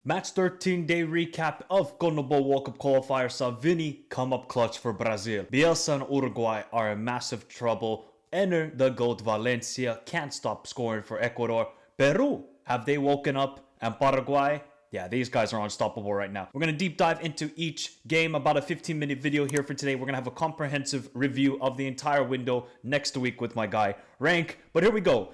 Match 13 day recap of CONMEBOL World Cup qualifier saw Vini come up clutch for Brazil. Bielsa and Uruguay are in massive trouble. Enner the GOAT Valencia can't stop scoring for Ecuador. Peru, have they woken up? And Paraguay, yeah, these guys are unstoppable right now. We're going to deep dive into each game, about a 15-minute video here for today. We're going to have a comprehensive review of the entire window next week with my guy Rank. But here we go.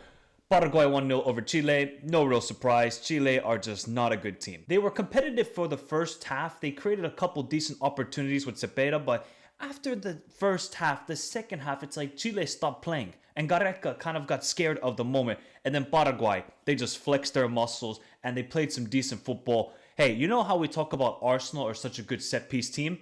Paraguay 1-0 over Chile. No real surprise. Chile are just not a good team. They were competitive for the first half. They created a couple decent opportunities with Cepeda, but after the first half, the second half, it's like Chile stopped playing. And Gareca kind of got scared of the moment. And then Paraguay, they just flexed their muscles and they played some decent football. Hey, you know how we talk about Arsenal are such a good set-piece team?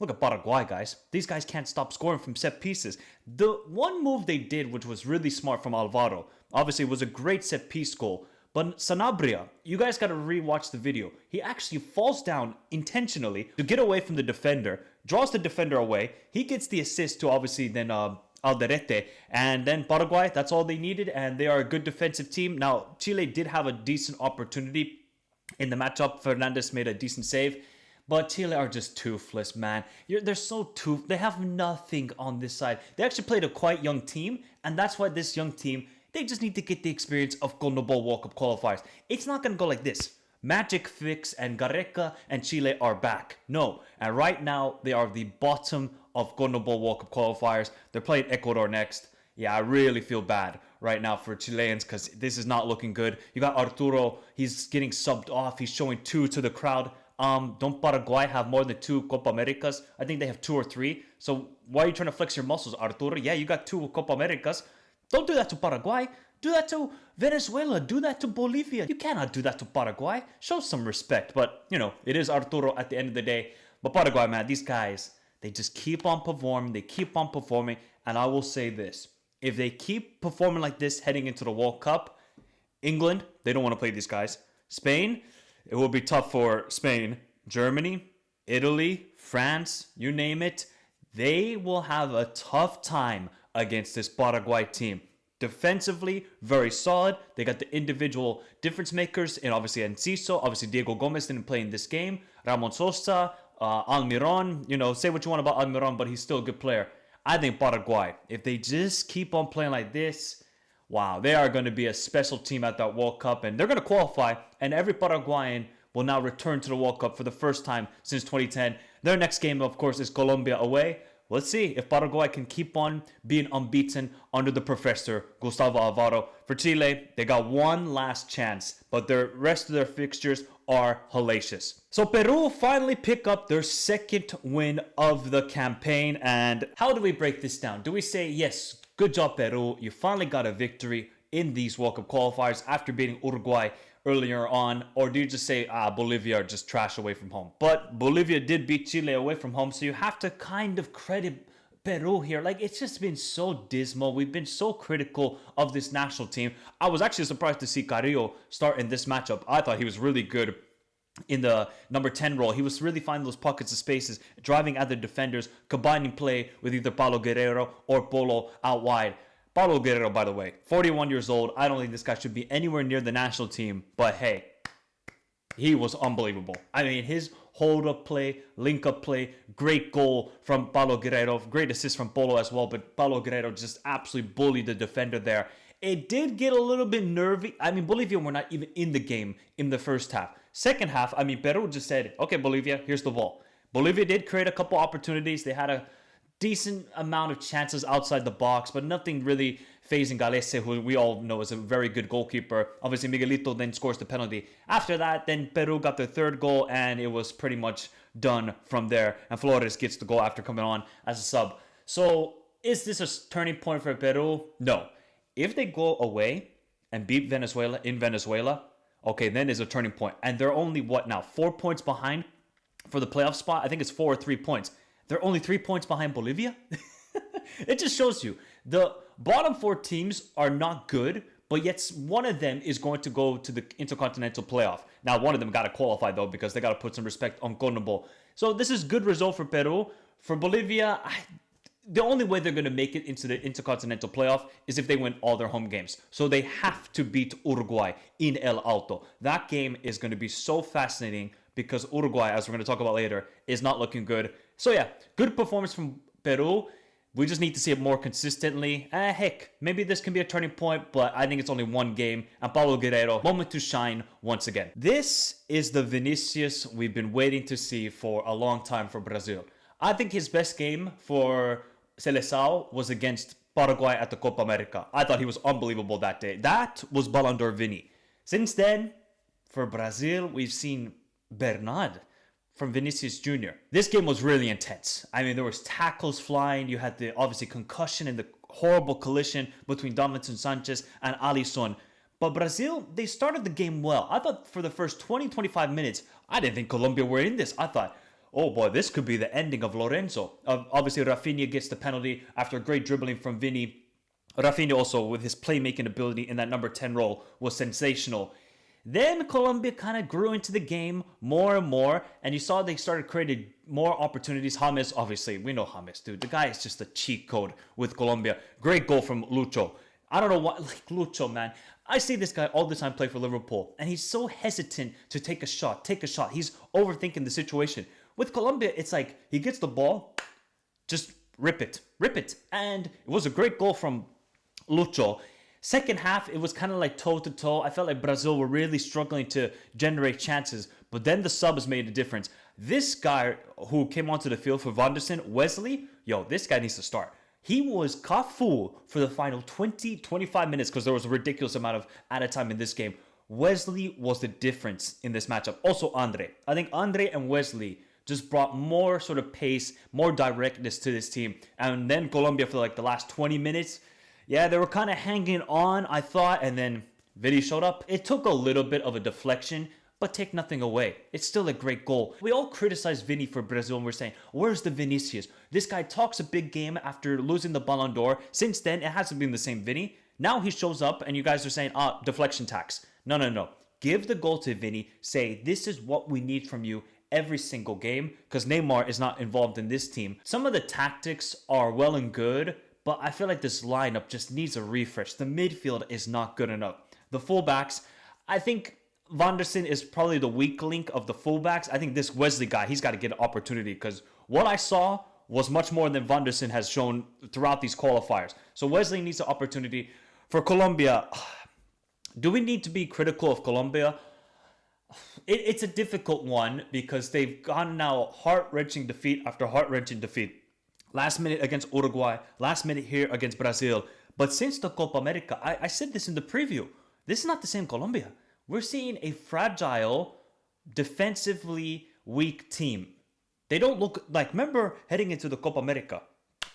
Look at Paraguay, guys. These guys can't stop scoring from set pieces. The one move they did, which was really smart from Alfaro, obviously it was a great set piece goal. But Sanabria, you guys got to rewatch the video. He actually falls down intentionally to get away from the defender, draws the defender away. He gets the assist to obviously then Alderete. And then Paraguay, that's all they needed. And they are a good defensive team. Now, Chile did have a decent opportunity in the matchup. Fernandez made a decent save. But Chile are just toothless, man. They're so toothless. They have nothing on this side. They actually played a quite young team, and that's why this young team, they just need to get the experience of CONMEBOL World Cup qualifiers. It's not going to go like this. Magic fix and Gareca and Chile are back. No. And right now, they are the bottom of CONMEBOL World Cup qualifiers. They're playing Ecuador next. Yeah, I really feel bad right now for Chileans because this is not looking good. You got Arturo. He's getting subbed off. He's showing 2 to the crowd. Don't Paraguay have more than 2 Copa Americas? I think they have 2 or 3. So why are you trying to flex your muscles, Arturo? Yeah, you got 2 Copa Americas. Don't do that to Paraguay. Do that to Venezuela. Do that to Bolivia. You cannot do that to Paraguay. Show some respect. But, you know, it is Arturo at the end of the day. But Paraguay, man, these guys, they just keep on performing. They keep on performing. And I will say this. If they keep performing like this heading into the World Cup, England, they don't want to play these guys. Spain, it will be tough for Spain. Germany, Italy, France, you name it. They will have a tough time against this Paraguay team. Defensively, very solid. They got the individual difference makers in obviously Enciso. Obviously, Diego Gomez didn't play in this game. Ramon Sosa, Almiron. You know, say what you want about Almiron, but he's still a good player. I think Paraguay, if they just keep on playing like this, wow, they are going to be a special team at that World Cup, and they're going to qualify, and every Paraguayan will now return to the World Cup for the first time since 2010. Their next game, of course, is Colombia away. Let's see if Paraguay can keep on being unbeaten under the professor, Gustavo Alfaro. For Chile, they got one last chance, but the rest of their fixtures are hellacious. So Peru finally pick up their second win of the campaign, and how do we break this down? Do we say, yes, good job, Peru. You finally got a victory in these World Cup qualifiers after beating Uruguay earlier on, or do you just say, Bolivia are just trash away from home? But Bolivia did beat Chile away from home, so you have to kind of credit Peru here. Like, it's just been so dismal. We've been so critical of this national team. I was actually surprised to see Carrillo start in this matchup. I thought he was really good in the number 10 role. He was really finding those pockets of spaces, driving at the defenders, combining play with either Paulo Guerrero or Polo out wide. Paulo Guerrero, by the way, 41 years old. I don't think this guy should be anywhere near the national team. But hey, he was unbelievable. I mean, his hold-up play, link-up play, great goal from Paulo Guerrero. Great assist from Polo as well. But Paulo Guerrero just absolutely bullied the defender there. It did get a little bit nervy. I mean, Bolivia were not even in the game in the first half. Second half, I mean, Peru just said, okay, Bolivia, here's the ball. Bolivia did create a couple opportunities. They had a decent amount of chances outside the box, but nothing really phasing Galese, who we all know is a very good goalkeeper. Obviously, Miguelito then scores the penalty. After that, then Peru got their third goal, and it was pretty much done from there. And Flores gets the goal after coming on as a sub. So, is this a turning point for Peru? No. If they go away and beat Venezuela in Venezuela, okay, then is a turning point. And they're only, what now, 4 points behind for the playoff spot? I think it's 4 or 3 points. They're only 3 points behind Bolivia? It just shows you the bottom 4 teams are not good, but yet one of them is going to go to the Intercontinental Playoff. Now, one of them got to qualify, though, because they got to put some respect on CONMEBOL. So this is good result for Peru. For Bolivia, the only way they're going to make it into the Intercontinental Playoff is if they win all their home games. So they have to beat Uruguay in El Alto. That game is going to be so fascinating because Uruguay, as we're going to talk about later, is not looking good. So yeah, good performance from Peru. We just need to see it more consistently. Heck, maybe this can be a turning point, but I think it's only one game. And Paulo Guerrero, moment to shine once again. This is the Vinicius we've been waiting to see for a long time for Brazil. I think his best game for Seleção was against Paraguay at the Copa America. I thought he was unbelievable that day. That was Ballon d'Or Vini. Since then, for Brazil, we've seen Bernard from Vinicius Jr. This game was really intense. I mean, there was tackles flying. You had the, obviously, concussion and the horrible collision between Davinson Sanchez and Alisson. But Brazil, they started the game well. I thought for the first 20-25 minutes, I didn't think Colombia were in this. I thought, oh boy, this could be the ending of Lorenzo. Obviously, Rafinha gets the penalty after a great dribbling from Vini. Rafinha also, with his playmaking ability in that number 10 role, was sensational. Then Colombia kind of grew into the game more and more, and you saw they started creating more opportunities. James, obviously, we know James, dude. The guy is just a cheat code with Colombia. Great goal from Lucho. I don't know what, like Lucho, man. I see this guy all the time play for Liverpool, and he's so hesitant to take a shot. He's overthinking the situation. With Colombia, it's like he gets the ball, just rip it. And it was a great goal from Lucho. Second half, it was kind of like toe-to-toe. I felt like Brazil were really struggling to generate chances, but then the subs made a difference. This guy who came onto the field for Vanderson, Wesley, this guy needs to start. He was Cafu for the final 20-25 minutes because there was a ridiculous amount of added time in this game. Wesley was the difference in this matchup. Also, Andre. I think Andre and Wesley just brought more sort of pace, more directness to this team. And then Colombia for like the last 20 minutes, yeah, they were kind of hanging on, I thought, and then Vini showed up. It took a little bit of a deflection, but take nothing away. It's still a great goal. We all criticize Vini for Brazil, and we're saying, where's the Vinicius? This guy talks a big game after losing the Ballon d'Or. Since then, it hasn't been the same Vini. Now he shows up, and you guys are saying, deflection tax. No. Give the goal to Vini. Say, this is what we need from you every single game, because Neymar is not involved in this team. Some of the tactics are well and good, but I feel like this lineup just needs a refresh. The midfield is not good enough. The fullbacks, I think Vanderson is probably the weak link of the fullbacks. I think this Wesley guy, he's got to get an opportunity because what I saw was much more than Vanderson has shown throughout these qualifiers. So Wesley needs an opportunity. For Colombia, do we need to be critical of Colombia? It's a difficult one because they've gone now heart-wrenching defeat after heart-wrenching defeat. Last minute against Uruguay, last minute here against Brazil. But since the Copa America, I said this in the preview, this is not the same Colombia. We're seeing a fragile, defensively weak team. They don't look like, remember heading into the Copa America,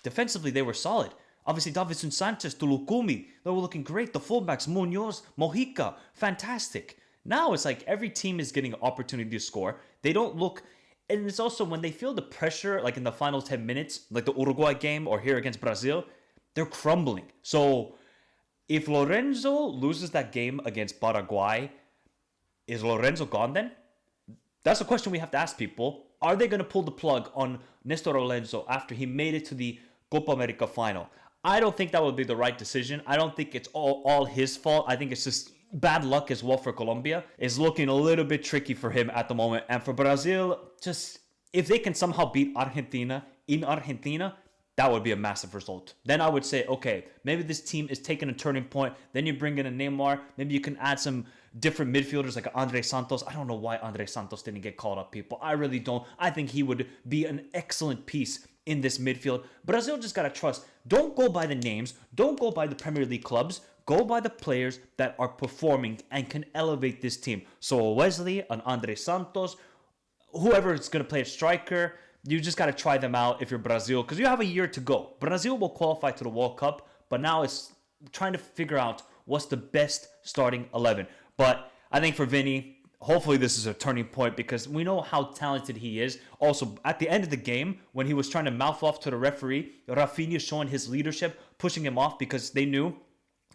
defensively they were solid. Obviously, Davinson Sanchez, Tulukumi, they were looking great. The fullbacks, Munoz, Mojica, fantastic. Now it's like every team is getting an opportunity to score. They don't look... And it's also when they feel the pressure, like in the final 10 minutes, like the Uruguay game or here against Brazil, they're crumbling. So if Lorenzo loses that game against Paraguay, is Lorenzo gone then? That's a question we have to ask people. Are they going to pull the plug on Nestor Lorenzo after he made it to the Copa America final? I don't think that would be the right decision. I don't think it's all his fault. I think it's just bad luck as well for Colombia. It's looking a little bit tricky for him at the moment. And for Brazil, just if they can somehow beat Argentina in Argentina, that would be a massive result. Then I would say, okay, maybe this team is taking a turning point. Then you bring in a Neymar. Maybe you can add some different midfielders like Andre Santos. I don't know why Andre Santos didn't get called up, people. I really don't. I think he would be an excellent piece in this midfield. Brazil just got to trust. Don't go by the names. Don't go by the Premier League clubs. Go by the players that are performing and can elevate this team. So Wesley, an Andre Santos, whoever is going to play a striker, you just got to try them out if you're Brazil because you have a year to go. Brazil will qualify to the World Cup, but now it's trying to figure out what's the best starting 11. But I think for Vini, hopefully this is a turning point because we know how talented he is. Also, at the end of the game, when he was trying to mouth off to the referee, Rafinha showing his leadership, pushing him off because they knew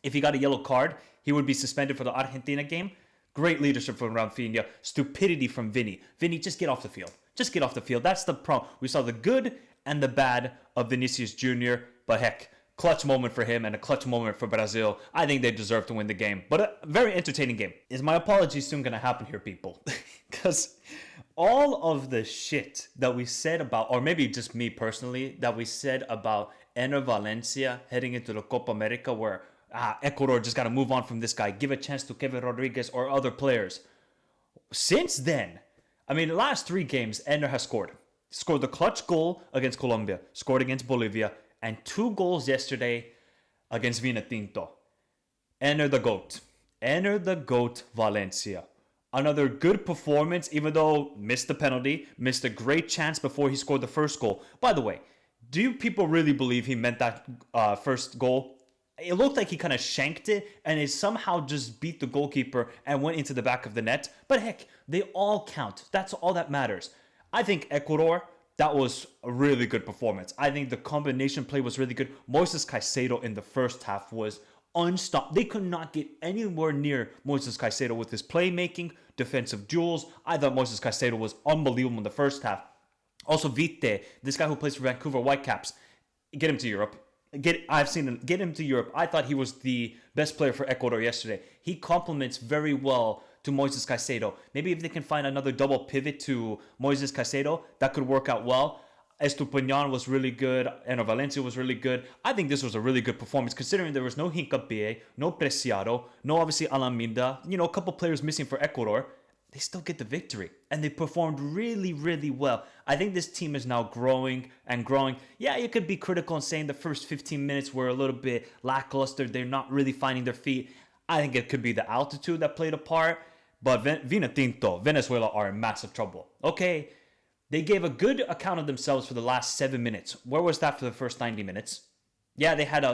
if he got a yellow card, he would be suspended for the Argentina game. Great leadership from Rafinha. Stupidity from Vini. Vini, just get off the field. Just get off the field. That's the problem. We saw the good and the bad of Vinicius Jr. But heck, clutch moment for him and a clutch moment for Brazil. I think they deserve to win the game. But a very entertaining game. Is my apology soon going to happen here, people? Because all of the shit that we said about, or maybe just me personally, that we said about Enner Valencia heading into the Copa America, where Ecuador just got to move on from this guy, give a chance to Kevin Rodriguez or other players. Since then, I mean, the last 3 games, Enner has scored. Scored the clutch goal against Colombia, scored against Bolivia, and 2 goals yesterday against Vini Jr. Enner the GOAT. Enner the GOAT Valencia. Another good performance, even though missed the penalty, missed a great chance before he scored the first goal. By the way, do you people really believe he meant that first goal? It looked like he kind of shanked it and it somehow just beat the goalkeeper and went into the back of the net. But heck, they all count. That's all that matters. I think Ecuador, that was a really good performance. I think the combination play was really good. Moises Caicedo in the first half was unstoppable. They could not get anywhere near Moises Caicedo with his playmaking, defensive duels. I thought Moises Caicedo was unbelievable in the first half. Also, Vite, this guy who plays for Vancouver Whitecaps, get him to Europe. I've seen him. Get him to Europe. I thought he was the best player for Ecuador yesterday. He complements very well to Moises Caicedo. Maybe if they can find another double pivot to Moises Caicedo, that could work out well. Estupiñán was really good. Enner Valencia was really good. I think this was a really good performance considering there was no Hincapié, no Preciado, no obviously Alaminda, a couple players missing for Ecuador. They still get the victory. And they performed really, really well. I think this team is now growing and growing. Yeah, you could be critical and saying the first 15 minutes were a little bit lackluster. They're not really finding their feet. I think it could be the altitude that played a part. But Vini Jr, Venezuela are in massive trouble. Okay, they gave a good account of themselves for the last 7 minutes. Where was that for the first 90 minutes? Yeah, they had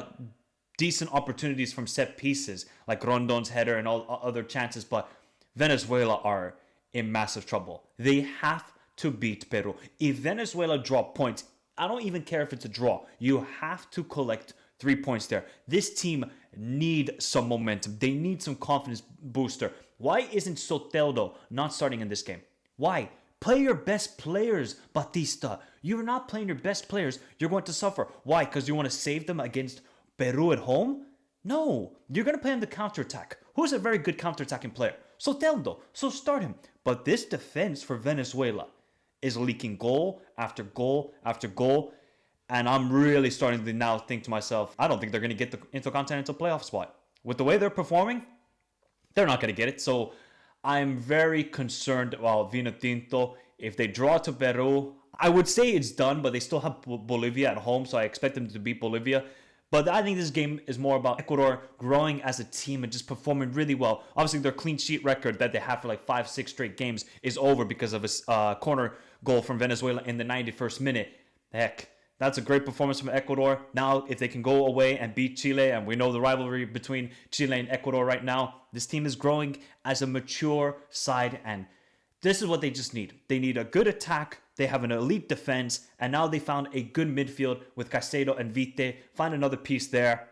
decent opportunities from set pieces, like Rondon's header and all other chances, but Venezuela are in massive trouble. They have to beat Peru. If Venezuela drop points, I don't even care if it's a draw. You have to collect 3 points there. This team need some momentum. They need some confidence booster. Why isn't Soteldo not starting in this game? Why? Play your best players, Batista. You're not playing your best players. You're going to suffer. Why? Because you want to save them against Peru at home? No. You're going to play on the counterattack. Who's a very good counterattacking player? Soteldo. So start him. But this defense for Venezuela is leaking goal after goal after goal. And I'm really starting to now think to myself, I don't think they're going to get the Intercontinental playoff spot. With the way they're performing, they're not going to get it. So I'm very concerned about Vini Jr. If they draw to Peru, I would say it's done, but they still have Bolivia at home, so I expect them to beat Bolivia. But I think this game is more about Ecuador growing as a team and just performing really well. Obviously, their clean sheet record that they have for like 5-6 straight games is over because of a corner goal from Venezuela in the 91st minute. Heck, that's a great performance from Ecuador. Now, if they can go away and beat Chile, and we know the rivalry between Chile and Ecuador right now, this team is growing as a mature side, and this is what they just need. They need a good attack. They have an elite defense, and now they found a good midfield with Caicedo and Vite. Find another piece there.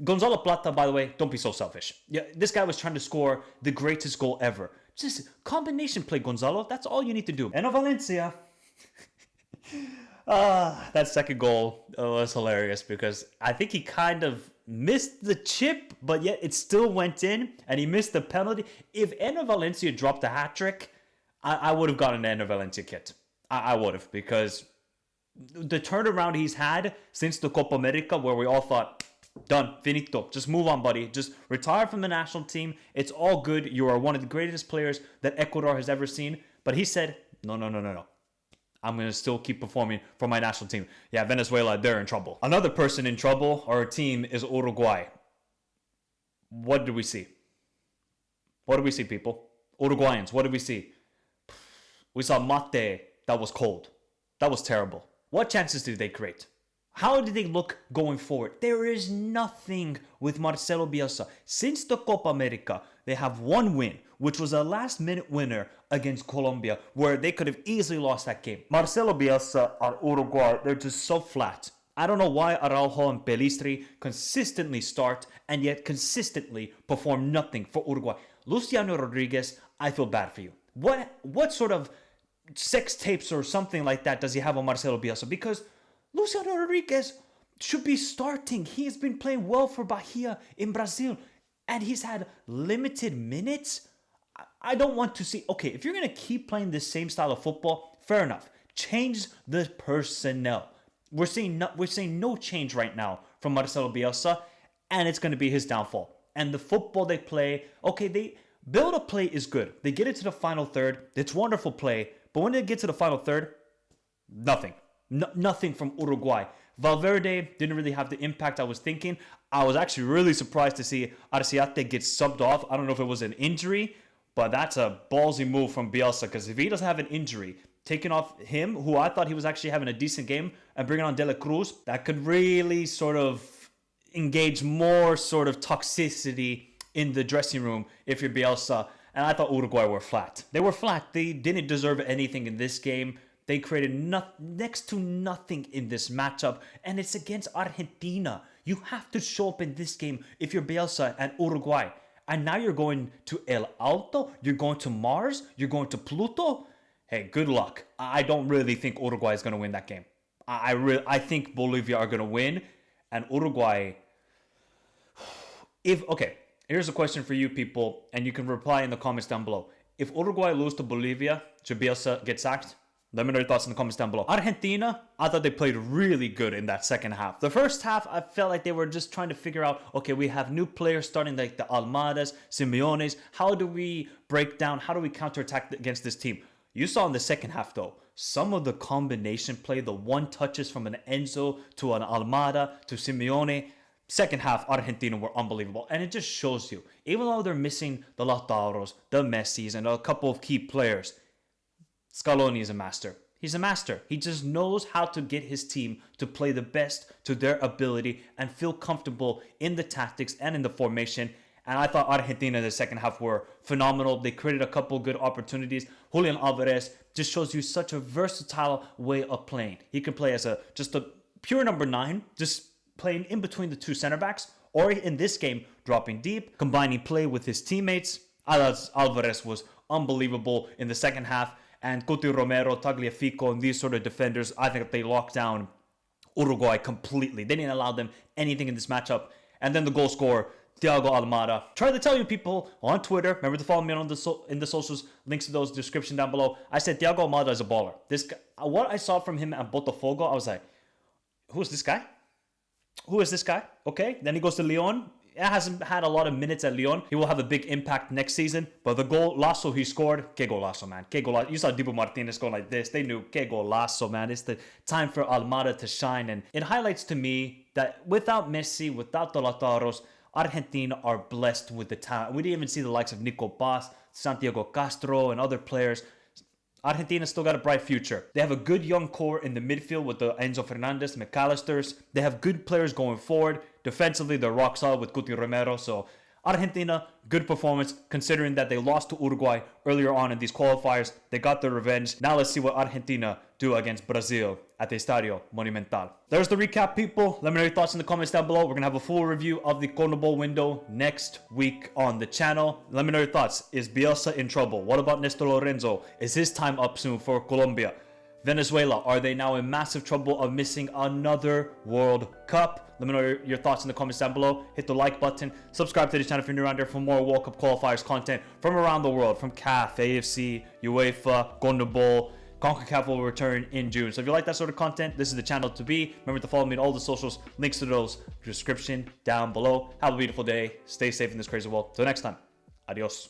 Gonzalo Plata, by the way, don't be so selfish. Yeah, this guy was trying to score the greatest goal ever. Just combination play, Gonzalo. That's all you need to do. Enner Valencia. That second goal was hilarious because I think he kind of missed the chip, but yet it still went in, and he missed the penalty. If Enner Valencia dropped a hat trick, I would have gotten an Enner Valencia kit. I would have, because the turnaround he's had since the Copa America, where we all thought, done, finito, just move on, buddy, just retire from the national team. It's all good. You are one of the greatest players that Ecuador has ever seen. But he said, no. I'm going to still keep performing for my national team. Yeah, Venezuela, they're in trouble. Another person in trouble, or a team, is Uruguay. What did we see? What did we see, people? Uruguayans, what did we see? We saw Mate that was cold. That was terrible. What chances did they create? How did they look going forward? There is nothing with Marcelo Bielsa. Since the Copa America, they have one win, which was a last-minute winner against Colombia, where they could have easily lost that game. Marcelo Bielsa and Uruguay, they're just so flat. I don't know why Araujo and Pelistri consistently start and yet consistently perform nothing for Uruguay. Luciano Rodriguez, I feel bad for you. What sort of sex tapes or something like that does he have on Marcelo Bielsa? Because Luciano Rodriguez should be starting. He has been playing well for Bahia in Brazil, and he's had limited minutes. I don't want to see. Okay, if you're going to keep playing the same style of football, fair enough. Change the personnel. We're seeing no change right now from Marcelo Bielsa, and it's going to be his downfall. And the football they play, okay, they build a play is good. They get it to the final third. It's wonderful play. But when they get to the final third, nothing. Nothing from Uruguay. Valverde didn't really have the impact I was thinking. I was actually really surprised to see Arciate get subbed off. I don't know if it was an injury, but that's a ballsy move from Bielsa, because if he doesn't have an injury, taking off him, who I thought he was actually having a decent game, and bringing on De La Cruz, that could really sort of engage more sort of toxicity in the dressing room if you're Bielsa. And I thought Uruguay were flat. They were flat. They didn't deserve anything in this game. They created next to nothing in this matchup, and it's against Argentina. You have to show up in this game if you're Bielsa and Uruguay. And now you're going to El Alto, you're going to Mars, you're going to Pluto. Hey, good luck. I don't really think Uruguay is going to win that game. I think Bolivia are going to win, and Uruguay. Okay, here's a question for you people, and you can reply in the comments down below. If Uruguay lose to Bolivia, should Bielsa get sacked? Let me know your thoughts in the comments down below. Argentina, I thought they played really good in that second half. The first half, I felt like they were just trying to figure out, okay, we have new players starting like the Almadas, Simeones. How do we break down? How do we counterattack against this team? You saw in the second half, though, some of the combination play, the one touches from an Enzo to an Almada to Simeone. Second half, Argentina were unbelievable. And it just shows you, even though they're missing the Lautaros, the Messis, and a couple of key players, Scaloni is a master. He's a master. He just knows how to get his team to play the best to their ability and feel comfortable in the tactics and in the formation. And I thought Argentina in the second half were phenomenal. They created a couple good opportunities. Julian Alvarez just shows you such a versatile way of playing. He can play as just a pure number 9, just playing in between the two center backs, or in this game, dropping deep, combining play with his teammates. Alvarez was unbelievable in the second half. And Coutinho Romero, Tagliafico, and these sort of defenders, I think they locked down Uruguay completely. They didn't allow them anything in this matchup. And then the goal scorer, Thiago Almada. Try to tell you people on Twitter, remember to follow me on in the socials, links to those description down below. I said Thiago Almada is a baller. This guy, what I saw from him at Botafogo, I was like, who is this guy? Who is this guy? Okay, then he goes to Lyon. He hasn't had a lot of minutes at Lyon. He will have a big impact next season. But the goal, Lasso, he scored. Que golazo, man. Que golazo. You saw Dibu Martinez going like this. They knew, que golazo, man. It's the time for Almada to shine. And it highlights to me that without Messi, without the Lautaros, Argentina are blessed with the talent. We didn't even see the likes of Nico Paz, Santiago Castro, and other players. Argentina still got a bright future. They have a good young core in the midfield with the Enzo Fernandez, McAllisters. They have good players going forward. Defensively, they're rock solid with Coutinho Romero. So Argentina, good performance considering that they lost to Uruguay earlier on in these qualifiers. They got their revenge. Now let's see what Argentina do against Brazil at the Estadio Monumental. There's the recap, people. Let me know your thoughts in the comments down below. We're going to have a full review of the CONMEBOL window next week on the channel. Let me know your thoughts. Is Bielsa in trouble? What about Nestor Lorenzo? Is his time up soon for Colombia? Venezuela, are they now in massive trouble of missing another World Cup? Let me know your thoughts in the comments down below. Hit the like button. Subscribe to the channel if you're new around here for more World Cup qualifiers content from around the world, from CAF, AFC, UEFA, CONMEBOL. CONCACAF will return in June. So if you like that sort of content, this is the channel to be. Remember to follow me on all the socials. Links to those description down below. Have a beautiful day. Stay safe in this crazy world. Till next time. Adios.